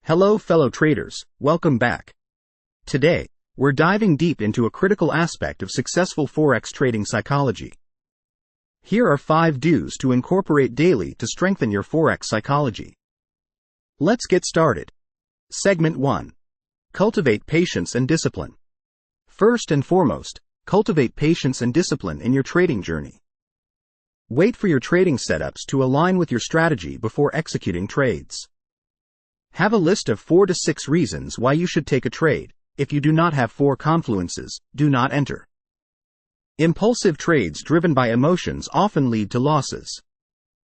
Hello fellow traders, welcome back. Today, we're diving deep into a critical aspect of successful Forex trading psychology. Here are 5 do's to incorporate daily to strengthen your Forex psychology. Let's get started. Segment 1. Cultivate patience and discipline. First and foremost, cultivate patience and discipline in your trading journey. Wait for your trading setups to align with your strategy before executing trades. Have a list of 4 to 6 reasons why you should take a trade. If you do not have 4 confluences, do not enter. Impulsive trades driven by emotions often lead to losses.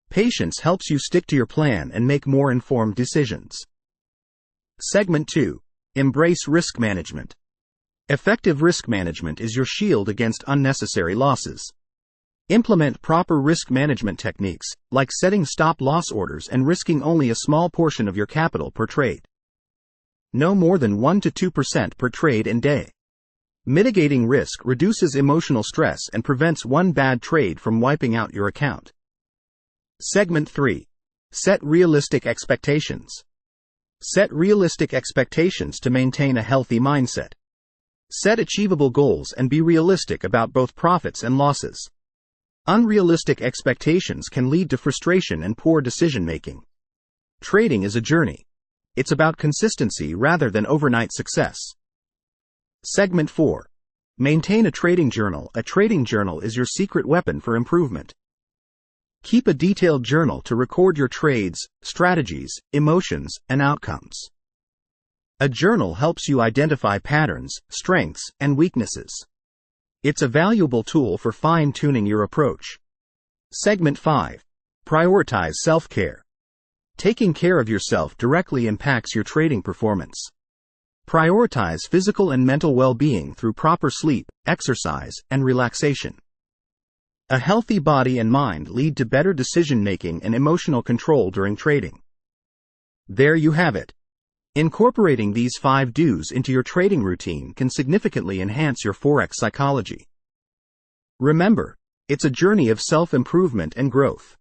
Patience helps you stick to your plan and make more informed decisions. Segment 2. Embrace risk management. Effective risk management is your shield against unnecessary losses. Implement proper risk management techniques, like setting stop-loss orders and risking only a small portion of your capital per trade. No more than 1 to 2% per trade and day. Mitigating risk reduces emotional stress and prevents one bad trade from wiping out your account. Segment 3. Set realistic expectations. Set realistic expectations to maintain a healthy mindset. Set achievable goals and be realistic about both profits and losses. Unrealistic expectations can lead to frustration and poor decision-making. Trading is a journey. It's about consistency rather than overnight success. Segment 4. Maintain a trading journal. A trading journal is your secret weapon for improvement. Keep a detailed journal to record your trades, strategies, emotions, and outcomes. A journal helps you identify patterns, strengths, and weaknesses. It's a valuable tool for fine-tuning your approach. Segment 5. Prioritize self-care. Taking care of yourself directly impacts your trading performance. Prioritize physical and mental well-being through proper sleep, exercise, and relaxation. A healthy body and mind lead to better decision-making and emotional control during trading. There you have it. Incorporating these 5 do's into your trading routine can significantly enhance your Forex psychology. Remember, it's a journey of self-improvement and growth.